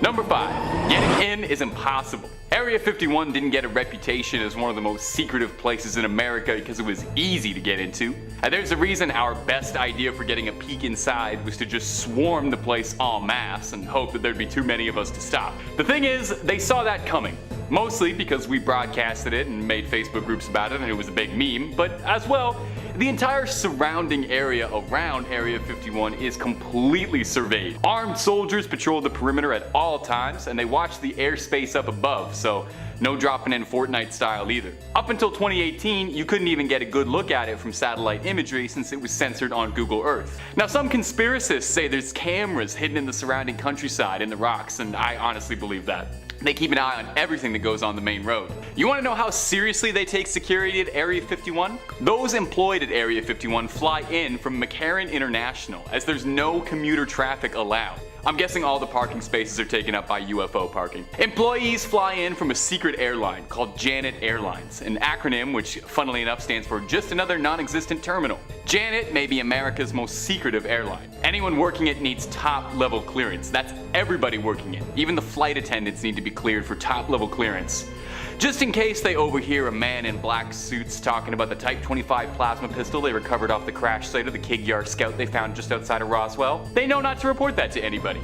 Number 5. Getting in is impossible. Area 51 didn't get a reputation as one of the most secretive places in America because it was easy to get into. And there's a reason our best idea for getting a peek inside was to just swarm the place en masse and hope that there'd be too many of us to stop. The thing is, they saw that coming. Mostly because we broadcasted it and made Facebook groups about it and it was a big meme, but as well, the entire surrounding area around Area 51 is completely surveyed. Armed soldiers patrol the perimeter at all times, and they watch the airspace up above, so no dropping in Fortnite style either. Up until 2018, you couldn't even get a good look at it from satellite imagery since it was censored on Google Earth. Now some conspiracists say there's cameras hidden in the surrounding countryside in the rocks, and I honestly believe that. They keep an eye on everything that goes on the main road. You want to know how seriously they take security at Area 51? Those employed at Area 51 fly in from McCarran International, as there's no commuter traffic allowed. I'm guessing all the parking spaces are taken up by UFO parking. Employees fly in from a secret airline called Janet Airlines, an acronym which funnily enough stands for just another non-existent terminal. Janet may be America's most secretive airline. Anyone working it needs top level clearance. That's everybody working it. Even the flight attendants need to be cleared for top level clearance. Just in case they overhear a man in black suits talking about the Type 25 plasma pistol they recovered off the crash site of the Kig-Yar Scout they found just outside of Roswell, they know not to report that to anybody.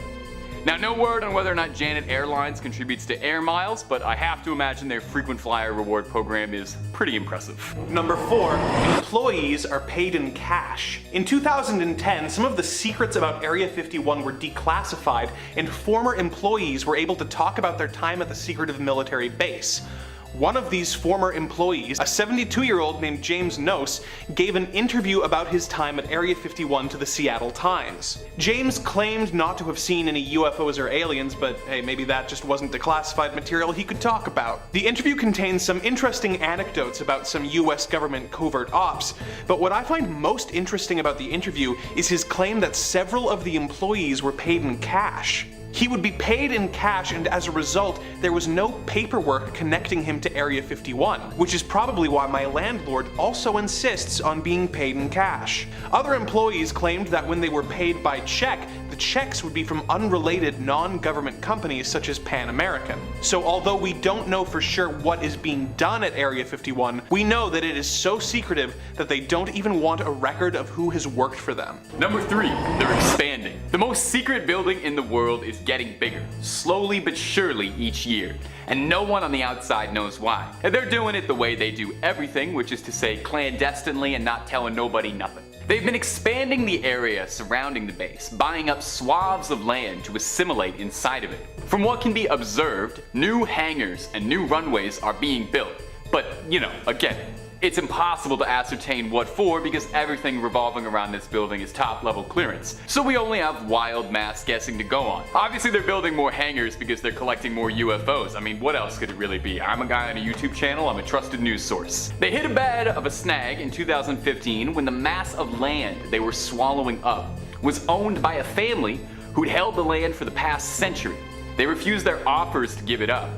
Now, no word on whether or not Janet Airlines contributes to air miles, but I have to imagine their frequent flyer reward program is pretty impressive. Number 4. Employees are paid in cash. In 2010, some of the secrets about Area 51 were declassified, and former employees were able to talk about their time at the secretive military base. One of these former employees, a 72-year-old named James Nose, gave an interview about his time at Area 51 to the Seattle Times. James claimed not to have seen any UFOs or aliens, but hey, maybe that just wasn't declassified material he could talk about. The interview contains some interesting anecdotes about some US government covert ops, but what I find most interesting about the interview is his claim that several of the employees were paid in cash. He would be paid in cash, and as a result, there was no paperwork connecting him to Area 51, which is probably why my landlord also insists on being paid in cash. Other employees claimed that when they were paid by check, the checks would be from unrelated non-government companies such as Pan American. So although we don't know for sure what is being done at Area 51, we know that it is so secretive that they don't even want a record of who has worked for them. Number 3. They're expanding. The most secret building in the world is getting bigger, slowly but surely each year, and no one on the outside knows why. And they're doing it the way they do everything, which is to say clandestinely and not telling nobody nothing. They've been expanding the area surrounding the base, buying up swaths of land to assimilate inside of it. From what can be observed, new hangars and new runways are being built, but you know, again, it's impossible to ascertain what for because everything revolving around this building is top level clearance, so we only have wild mass guessing to go on. Obviously they're building more hangars because they're collecting more UFOs. I mean, what else could it really be? I'm a guy on a YouTube channel, I'm a trusted news source. They hit a bed of a snag in 2015 when the mass of land they were swallowing up was owned by a family who'd held the land for the past century. They refused their offers to give it up,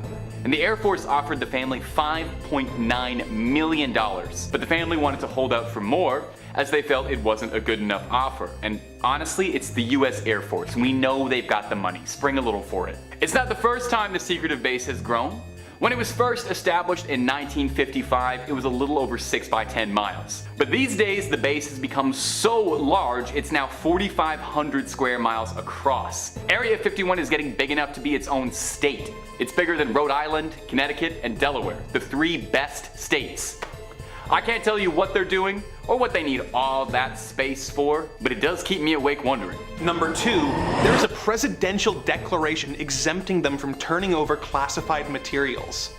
and the Air Force offered the family $5.9 million. But the family wanted to hold out for more, as they felt it wasn't a good enough offer. And honestly, it's the US Air Force. We know they've got the money. Spring a little for it. It's not the first time the secretive base has grown. When it was first established in 1955, it was a little over 6 by 10 miles. But these days, the base has become so large, it's now 4,500 square miles across. Area 51 is getting big enough to be its own state. It's bigger than Rhode Island, Connecticut, and Delaware, the 3 best states. I can't tell you what they're doing or what they need all that space for, but it does keep me awake wondering. Number 2, there is a presidential declaration exempting them from turning over classified materials.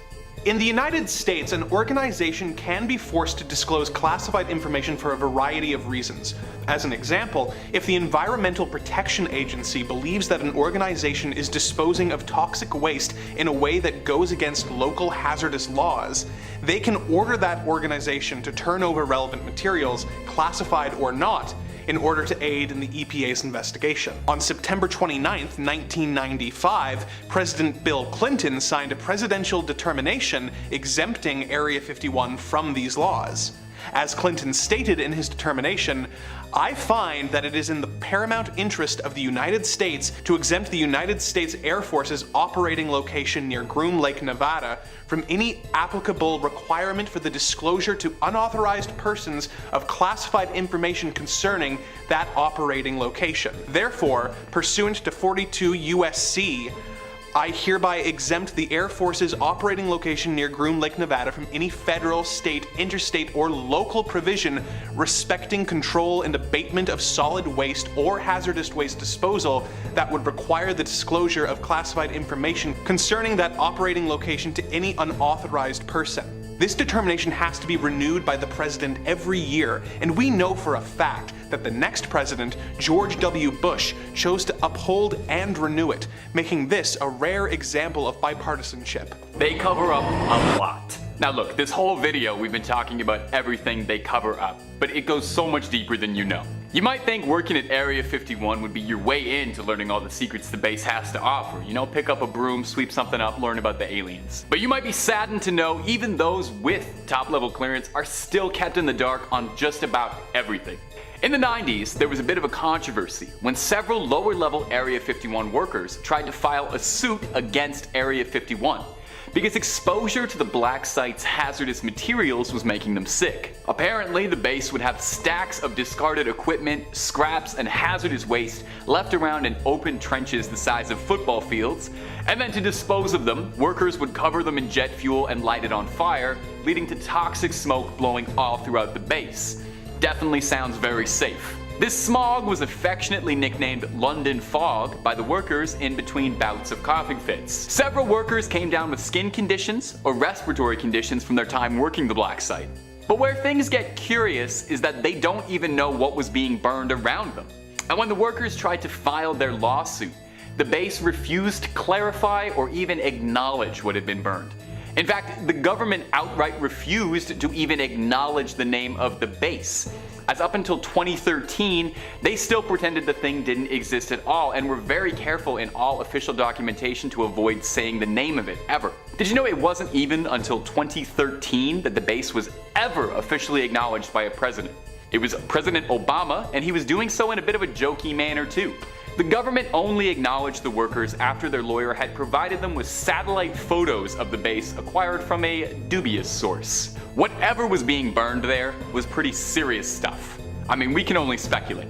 In the United States, an organization can be forced to disclose classified information for a variety of reasons. As an example, if the Environmental Protection Agency believes that an organization is disposing of toxic waste in a way that goes against local hazardous laws, they can order that organization to turn over relevant materials, classified or not, in order to aid in the EPA's investigation. On September 29, 1995, President Bill Clinton signed a presidential determination exempting Area 51 from these laws. As Clinton stated in his determination, "I find that it is in the paramount interest of the United States to exempt the United States Air Force's operating location near Groom Lake, Nevada, from any applicable requirement for the disclosure to unauthorized persons of classified information concerning that operating location. Therefore, pursuant to 42 U.S.C., I hereby exempt the Air Force's operating location near Groom Lake, Nevada from any federal, state, interstate, or local provision respecting control and abatement of solid waste or hazardous waste disposal that would require the disclosure of classified information concerning that operating location to any unauthorized person." This determination has to be renewed by the president every year, and we know for a fact that the next president, George W. Bush, chose to uphold and renew it, making this a rare example of bipartisanship. They cover up a lot. Now look, this whole video we've been talking about everything they cover up, but it goes so much deeper than you know. You might think working at Area 51 would be your way into learning all the secrets the base has to offer. You know, pick up a broom, sweep something up, learn about the aliens. But you might be saddened to know even those with top level clearance are still kept in the dark on just about everything. In the 90s, there was a bit of a controversy when several lower level Area 51 workers tried to file a suit against Area 51. Because exposure to the black site's hazardous materials was making them sick. Apparently, the base would have stacks of discarded equipment, scraps, and hazardous waste left around in open trenches the size of football fields, and then to dispose of them, workers would cover them in jet fuel and light it on fire, leading to toxic smoke blowing all throughout the base. Definitely sounds very safe. This smog was affectionately nicknamed London Fog by the workers in between bouts of coughing fits. Several workers came down with skin conditions or respiratory conditions from their time working the black site. But where things get curious is that they don't even know what was being burned around them. And when the workers tried to file their lawsuit, the base refused to clarify or even acknowledge what had been burned. In fact, the government outright refused to even acknowledge the name of the base, as up until 2013, they still pretended the thing didn't exist at all and were very careful in all official documentation to avoid saying the name of it ever. Did you know it wasn't even until 2013 that the base was ever officially acknowledged by a president? It was President Obama, and he was doing so in a bit of a jokey manner too. The government only acknowledged the workers after their lawyer had provided them with satellite photos of the base acquired from a dubious source. Whatever was being burned there was pretty serious stuff. I mean, we can only speculate.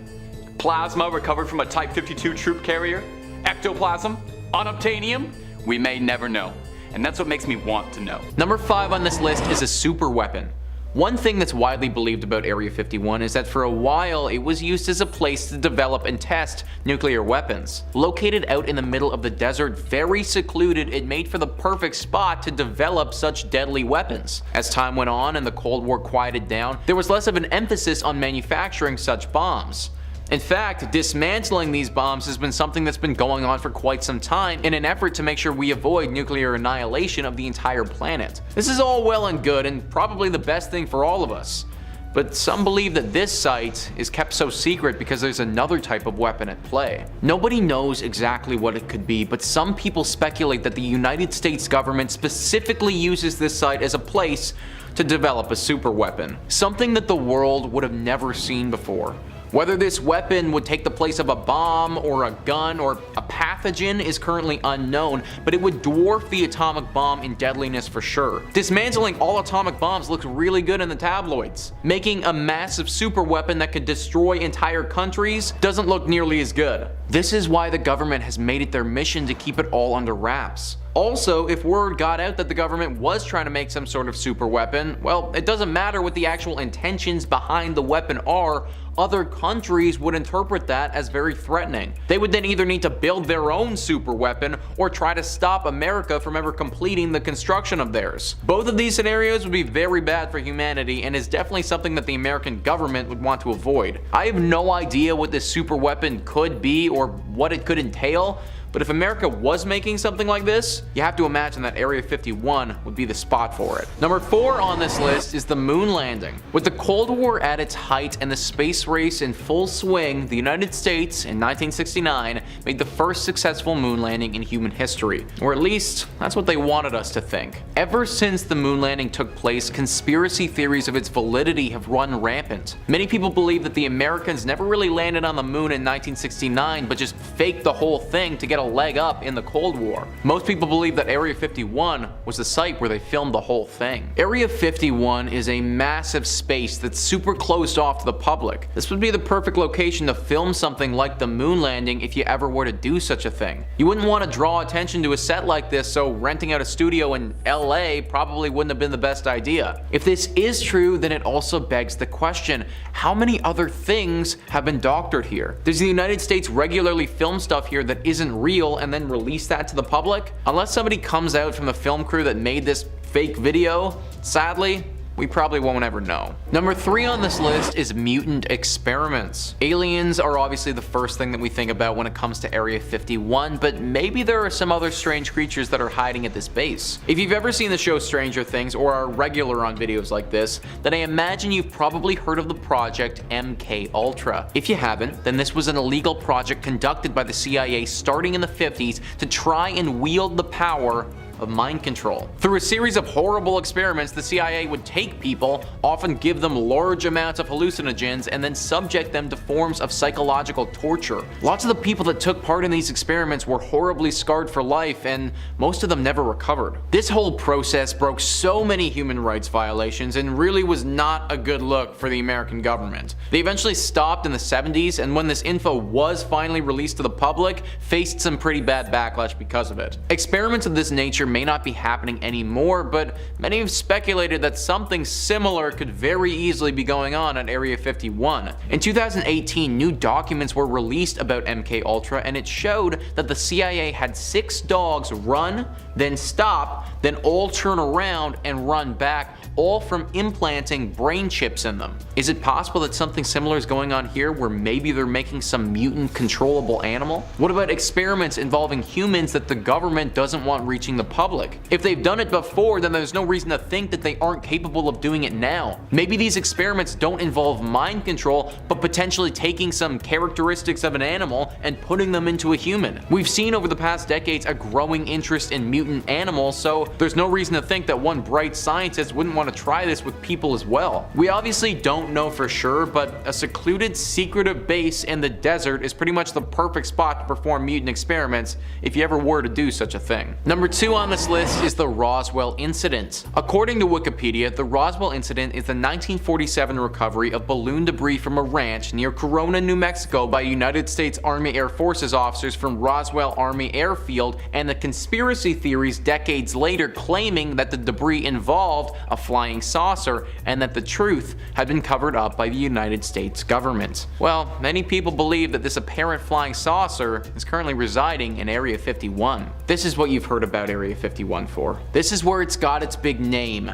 Plasma recovered from a Type 52 troop carrier? Ectoplasm? Unobtainium? We may never know. And that's what makes me want to know. Number 5 on this list is a super weapon. One thing that's widely believed about Area 51 is that for a while it was used as a place to develop and test nuclear weapons. Located out in the middle of the desert, very secluded, it made for the perfect spot to develop such deadly weapons. As time went on and the Cold War quieted down, there was less of an emphasis on manufacturing such bombs. In fact, dismantling these bombs has been something that's been going on for quite some time in an effort to make sure we avoid nuclear annihilation of the entire planet. This is all well and good and probably the best thing for all of us. But some believe that this site is kept so secret because there's another type of weapon at play. Nobody knows exactly what it could be, but some people speculate that the United States government specifically uses this site as a place to develop a super weapon. Something that the world would have never seen before. Whether this weapon would take the place of a bomb or a gun or a pathogen is currently unknown, but it would dwarf the atomic bomb in deadliness for sure. Dismantling all atomic bombs looks really good in the tabloids. Making a massive super weapon that could destroy entire countries doesn't look nearly as good. This is why the government has made it their mission to keep it all under wraps. Also, if word got out that the government was trying to make some sort of super weapon, well, it doesn't matter what the actual intentions behind the weapon are, other countries would interpret that as very threatening. They would then either need to build their own super weapon or try to stop America from ever completing the construction of theirs. Both of these scenarios would be very bad for humanity and is definitely something that the American government would want to avoid. I have no idea what this super weapon could be or what it could entail, But if America was making something like this, you have to imagine that Area 51 would be the spot for it. Number 4 on this list is the moon landing. With the Cold War at its height and the space race in full swing, the United States in 1969 made the first successful moon landing in human history. Or at least, that's what they wanted us to think. Ever since the moon landing took place, conspiracy theories of its validity have run rampant. Many people believe that the Americans never really landed on the moon in 1969, but just faked the whole thing to get a leg up in the Cold War. Most people believe that Area 51 was the site where they filmed the whole thing. Area 51 is a massive space that's super closed off to the public. This would be the perfect location to film something like the moon landing if you ever were to do such a thing. You wouldn't want to draw attention to a set like this, so renting out a studio in LA probably wouldn't have been the best idea. If this is true, then it also begs the question, how many other things have been doctored here? Does the United States regularly film stuff here that isn't real and then release that to the public? Unless somebody comes out from the film crew that made this fake video, sadly, we probably won't ever know. Number 3 on this list is mutant experiments. Aliens are obviously the first thing that we think about when it comes to Area 51, but maybe there are some other strange creatures that are hiding at this base. If you've ever seen the show Stranger Things or are regular on videos like this, then I imagine you've probably heard of the project MK Ultra. If you haven't, then this was an illegal project conducted by the CIA starting in the 50s to try and wield the power of mind control. Through a series of horrible experiments, the CIA would take people, often give them large amounts of hallucinogens, and then subject them to forms of psychological torture. Lots of the people that took part in these experiments were horribly scarred for life, and most of them never recovered. This whole process broke so many human rights violations and really was not a good look for the American government. They eventually stopped in the 70s, and when this info was finally released to the public, faced some pretty bad backlash because of it. Experiments of this nature may not be happening anymore, but many have speculated that something similar could very easily be going on at Area 51. In 2018, new documents were released about MK Ultra, and it showed that the CIA had 6 dogs run, then stop, then all turn around and run back, all from implanting brain chips in them. Is it possible that something similar is going on here, where maybe they're making some mutant controllable animal? What about experiments involving humans that the government doesn't want reaching the public? If they've done it before, then there's no reason to think that they aren't capable of doing it now. Maybe these experiments don't involve mind control, but potentially taking some characteristics of an animal and putting them into a human. We've seen over the past decades a growing interest in mutant animals, so there's no reason to think that one bright scientist wouldn't want to try this with people as well. We obviously don't know for sure, but a secluded, secretive base in the desert is pretty much the perfect spot to perform mutant experiments if you ever were to do such a thing. Number 2 on this list is the Roswell incident. According to Wikipedia, the Roswell incident is the 1947 recovery of balloon debris from a ranch near Corona, New Mexico by United States Army Air Forces officers from Roswell Army Airfield, and the conspiracy theories decades later claiming that the debris involved a flying saucer and that the truth had been covered up by the United States government. Well, many people believe that this apparent flying saucer is currently residing in Area 51. This is what you've heard about Area 51 for. This is where it's got its big name: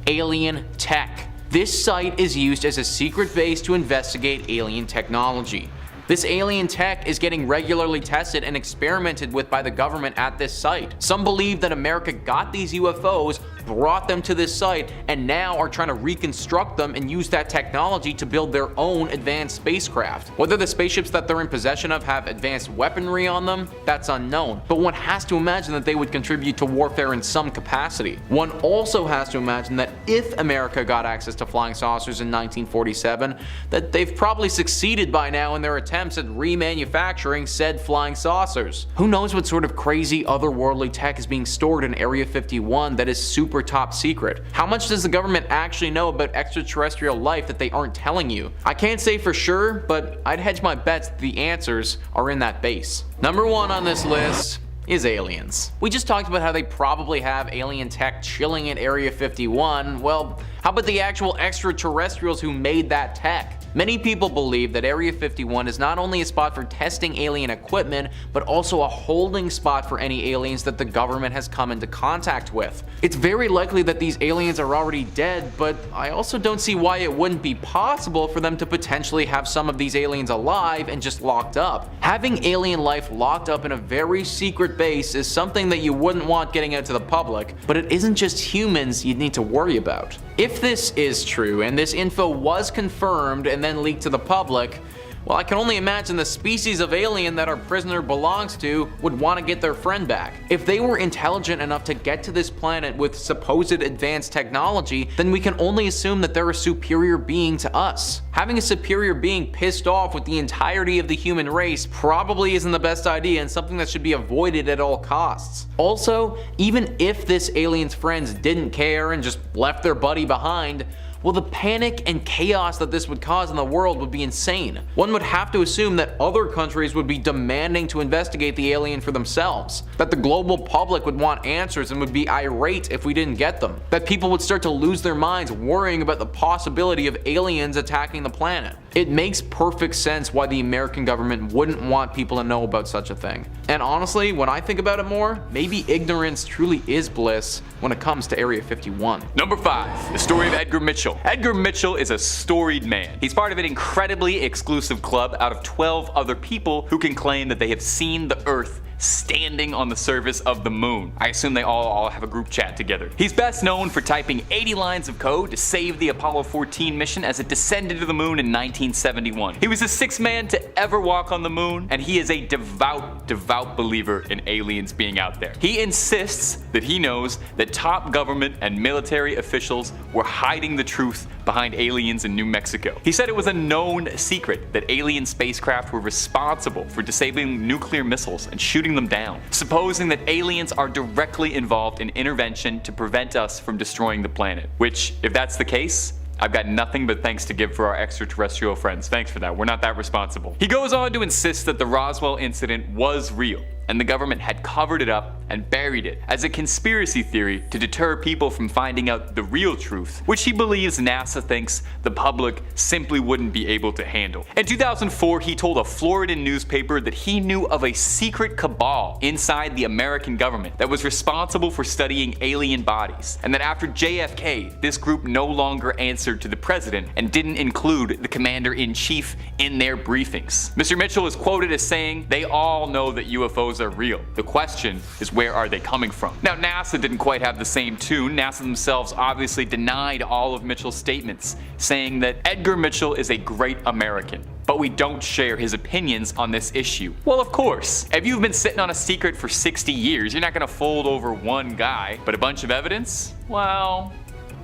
alien tech. This site is used as a secret base to investigate alien technology. This alien tech is getting regularly tested and experimented with by the government at this site. Some believe that America got these UFOs, brought them to this site, and now are trying to reconstruct them and use that technology to build their own advanced spacecraft. Whether the spaceships that they're in possession of have advanced weaponry on them, that's unknown, but one has to imagine that they would contribute to warfare in some capacity. One also has to imagine that if America got access to flying saucers in 1947, that they've probably succeeded by now in their attempts at remanufacturing said flying saucers. Who knows what sort of crazy otherworldly tech is being stored in Area 51 that is super top secret? How much does the government actually know about extraterrestrial life that they aren't telling you? I can't say for sure, but I'd hedge my bets that the answers are in that base. Number 1 on this list is aliens. We just talked about how they probably have alien tech chilling at Area 51. Well, how about the actual extraterrestrials who made that tech? Many people believe that Area 51 is not only a spot for testing alien equipment, but also a holding spot for any aliens that the government has come into contact with. It's very likely that these aliens are already dead, but I also don't see why it wouldn't be possible for them to potentially have some of these aliens alive and just locked up. Having alien life locked up in a very secret base is something that you wouldn't want getting out to the public, but it isn't just humans you'd need to worry about. If this is true, and this info was confirmed and then leaked to the public, well, I can only imagine the species of alien that our prisoner belongs to would want to get their friend back. If they were intelligent enough to get to this planet with supposed advanced technology, then we can only assume that they're a superior being to us. Having a superior being pissed off with the entirety of the human race probably isn't the best idea and something that should be avoided at all costs. Also, even if this alien's friends didn't care and just left their buddy behind, well, the panic and chaos that this would cause in the world would be insane. One would have to assume that other countries would be demanding to investigate the alien for themselves, that the global public would want answers and would be irate if we didn't get them, that people would start to lose their minds worrying about the possibility of aliens attacking the planet. It makes perfect sense why the American government wouldn't want people to know about such a thing. And honestly, when I think about it more, maybe ignorance truly is bliss when it comes to Area 51. Number 5, the story of Edgar Mitchell. Edgar Mitchell is a storied man. He's part of an incredibly exclusive club out of 12 other people who can claim that they have seen the Earth standing on the surface of the moon. I assume they all have a group chat together. He's best known for typing 80 lines of code to save the Apollo 14 mission as it descended to the moon in 1971. He was the 6th man to ever walk on the moon, and he is a devout believer in aliens being out there. He insists that he knows that top government and military officials were hiding the truth behind aliens in New Mexico. He said it was a known secret that alien spacecraft were responsible for disabling nuclear missiles and shooting them down, supposing that aliens are directly involved in intervention to prevent us from destroying the planet. Which, if that's the case, I've got nothing but thanks to give for our extraterrestrial friends. Thanks for that. We're not that responsible. He goes on to insist that the Roswell incident was real, and the government had covered it up and buried it as a conspiracy theory to deter people from finding out the real truth, which he believes NASA thinks the public simply wouldn't be able to handle. In 2004, he told a Floridan newspaper that he knew of a secret cabal inside the American government that was responsible for studying alien bodies, and that after JFK, this group no longer answered to the president and didn't include the commander-in-chief in their briefings. Mr. Mitchell is quoted as saying, "They all know that UFOs are real. The question is, where are they coming from?" Now, NASA didn't quite have the same tune. NASA themselves obviously denied all of Mitchell's statements, saying that Edgar Mitchell is a great American, but we don't share his opinions on this issue. Well, of course. If you've been sitting on a secret for 60 years, you're not gonna fold over one guy, but a bunch of evidence? Well,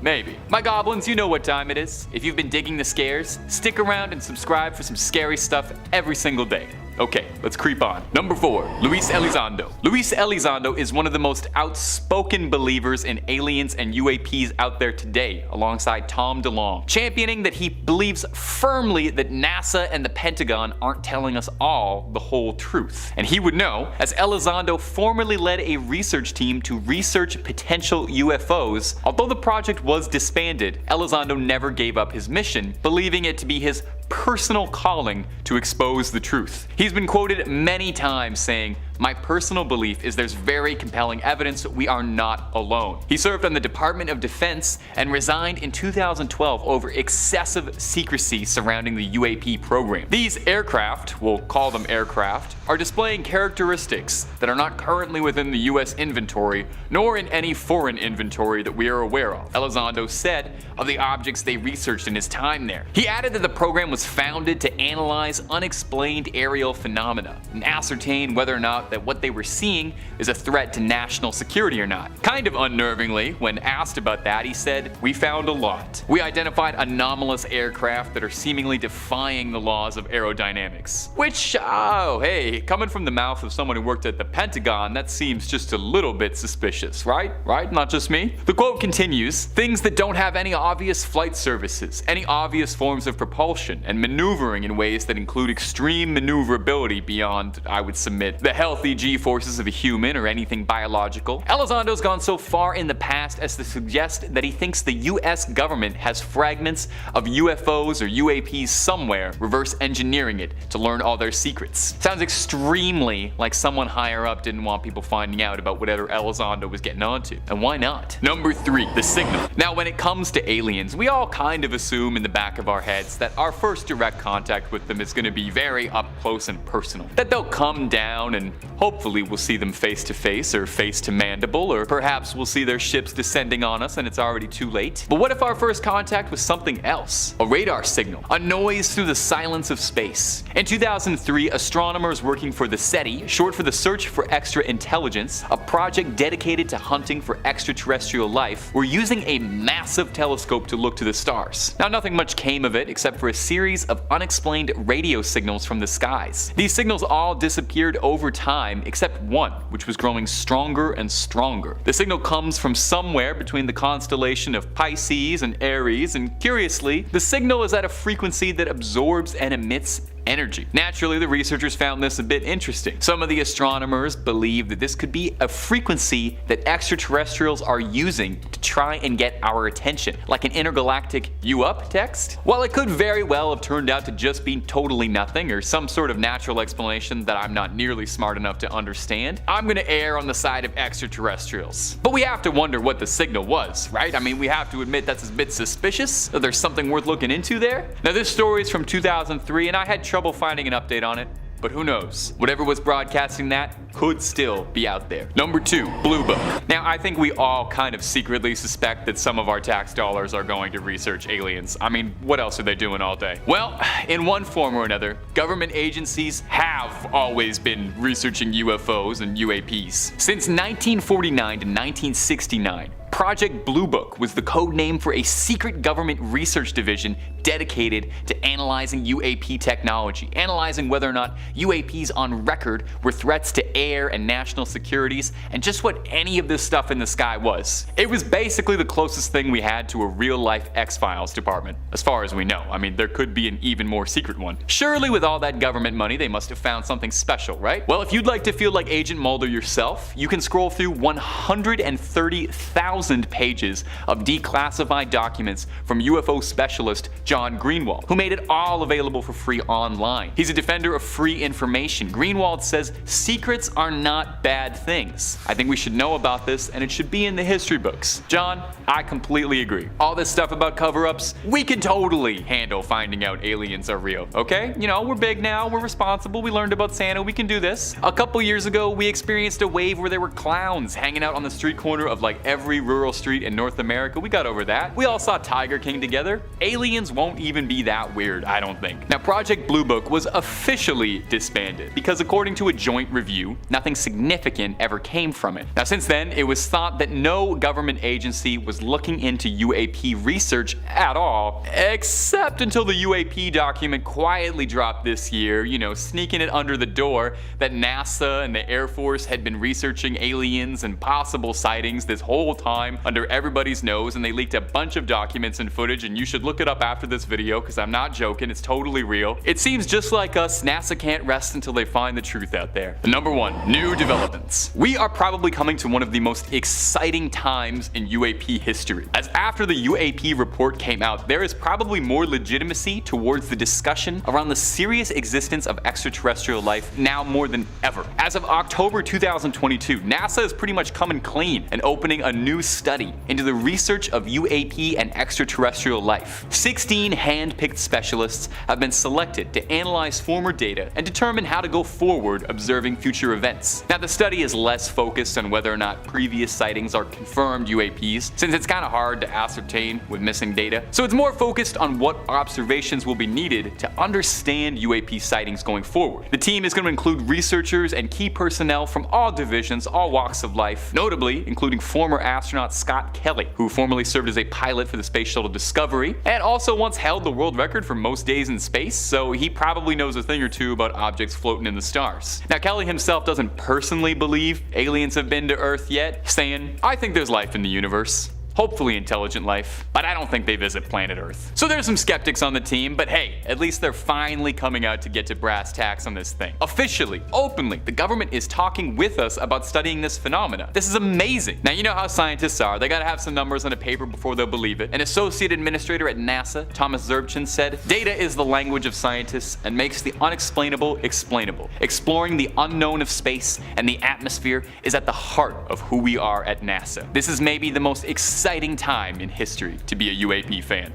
maybe. My goblins, you know what time it is. If you've been digging the scares, stick around and subscribe for some scary stuff every single day. Okay, let's creep on. Number 4, Luis Elizondo. Luis Elizondo is one of the most outspoken believers in aliens and UAPs out there today, alongside Tom DeLonge, championing that he believes firmly that NASA and the Pentagon aren't telling us all the whole truth. And he would know, as Elizondo formerly led a research team to research potential UFOs. Although the project was disbanded, Elizondo never gave up his mission, believing it to be his personal calling to expose the truth. He's been quoted many times saying, "My personal belief is there's very compelling evidence that we are not alone." He served on the Department of Defense and resigned in 2012 over excessive secrecy surrounding the UAP program. These aircraft, we'll call them aircraft, are displaying characteristics that are not currently within the US inventory, nor in any foreign inventory that we are aware of, Elizondo said of the objects they researched in his time there. He added that the program was founded to analyze unexplained aerial phenomena and ascertain whether or not that what they were seeing is a threat to national security or not. Kind of unnervingly, when asked about that, he said, "We found a lot. We identified anomalous aircraft that are seemingly defying the laws of aerodynamics." Which, oh hey, coming from the mouth of someone who worked at the Pentagon, that seems just a little bit suspicious, right? Right? Not just me? The quote continues, "Things that don't have any obvious flight services, any obvious forms of propulsion, and maneuvering in ways that include extreme maneuverability beyond, I would submit, the health healthy G-forces of a human or anything biological. Elizondo's gone so far in the past as to suggest that he thinks the US government has fragments of UFOs or UAPs somewhere, reverse engineering it to learn all their secrets. Sounds extremely like someone higher up didn't want people finding out about whatever Elizondo was getting onto. And why not? Number 3, the signal. Now when it comes to aliens, we all kind of assume in the back of our heads that our first direct contact with them is going to be very up close and personal. That they'll come down and hopefully we'll see them face to face or face to mandible, or perhaps we'll see their ships descending on us and it's already too late. But what if our first contact was something else? A radar signal, a noise through the silence of space. In 2003, astronomers working for the SETI, short for the Search for Extra Intelligence, a project dedicated to hunting for extraterrestrial life, were using a massive telescope to look to the stars. Now nothing much came of it except for a series of unexplained radio signals from the skies. These signals all disappeared over time except one, which was growing stronger and stronger. The signal comes from somewhere between the constellation of Pisces and Aries, and curiously, the signal is at a frequency that absorbs and emits energy. Naturally, the researchers found this a bit interesting. Some of the astronomers believe that this could be a frequency that extraterrestrials are using to try and get our attention, like an intergalactic "you up" text. While it could very well have turned out to just be totally nothing or some sort of natural explanation that I'm not nearly smart enough to understand, I'm gonna err on the side of extraterrestrials. But we have to wonder what the signal was, right? I mean, we have to admit that's a bit suspicious, that there's something worth looking into there. Now this story is from 2003 and I had trouble finding an update on it, but who knows? Whatever was broadcasting that could still be out there. Number 2, Blue Book. Now I think we all kind of secretly suspect that some of our tax dollars are going to research aliens. I mean, what else are they doing all day? Well, in one form or another, government agencies have always been researching UFOs and UAPs. Since 1949 to 1969, Project Blue Book was the code name for a secret government research division dedicated to analyzing UAP technology, analyzing whether or not UAPs on record were threats to air and national securities, and just what any of this stuff in the sky was. It was basically the closest thing we had to a real-life X-Files department, as far as we know. I mean, there could be an even more secret one. Surely with all that government money, they must have found something special, right? Well, if you'd like to feel like Agent Mulder yourself, you can scroll through 130,000 pages of declassified documents from UFO specialist John Greenwald, who made it all available for free online. He's a defender of free information. Greenwald says secrets are not bad things. I think we should know about this and it should be in the history books. John, I completely agree. All this stuff about cover-ups, we can totally handle finding out aliens are real, okay? You know, we're big now, we're responsible, we learned about Santa, we can do this. A couple years ago, we experienced a wave where there were clowns hanging out on the street corner of like every rural street in North America. We got over that. We all saw Tiger King together. Aliens won't even be that weird, I don't think. Now, Project Blue Book was officially disbanded because according to a joint review, nothing significant ever came from it. Now, since then, it was thought that no government agency was looking into UAP research at all, except until the UAP document quietly dropped this year, you know, sneaking it under the door that NASA and the Air Force had been researching aliens and possible sightings this whole time under everybody's nose, and they leaked a bunch of documents and footage, and you should look it up after this video because I'm not joking, it's totally real. It seems just like us, NASA can't rest until they find the truth out there. Number 1, new developments. We are probably coming to one of the most exciting times in UAP history, as after the UAP report came out, there is probably more legitimacy towards the discussion around the serious existence of extraterrestrial life now more than ever. As of October 2022, NASA is pretty much coming clean and opening a new study into the research of UAP and extraterrestrial life. 16 hand-picked specialists have been selected to analyze former data and determine how to go forward observing future events. Now, the study is less focused on whether or not previous sightings are confirmed UAPs, since it's kind of hard to ascertain with missing data. So it's more focused on what observations will be needed to understand UAP sightings going forward. The team is going to include researchers and key personnel from all divisions, all walks of life, notably including former astronaut Scott Kelly, who formerly served as a pilot for the Space Shuttle Discovery, and also once held the world record for most days in space, so he probably knows a thing or two about objects floating in the stars. Now, Kelly himself doesn't personally believe aliens have been to Earth yet, saying, "I think there's life in the universe." hopefully intelligent life, but I don't think they visit planet Earth. So there's some skeptics on the team, but hey, at least they're finally coming out to get to brass tacks on this thing. Officially, openly, the government is talking with us about studying this phenomena. This is amazing. Now you know how scientists are, they gotta have some numbers on a paper before they'll believe it. An associate administrator at NASA, Thomas Zerbchin, said, "Data is the language of scientists and makes the unexplainable explainable. Exploring the unknown of space and the atmosphere is at the heart of who we are at NASA. This is maybe the most exciting time in history to be a UAP fan."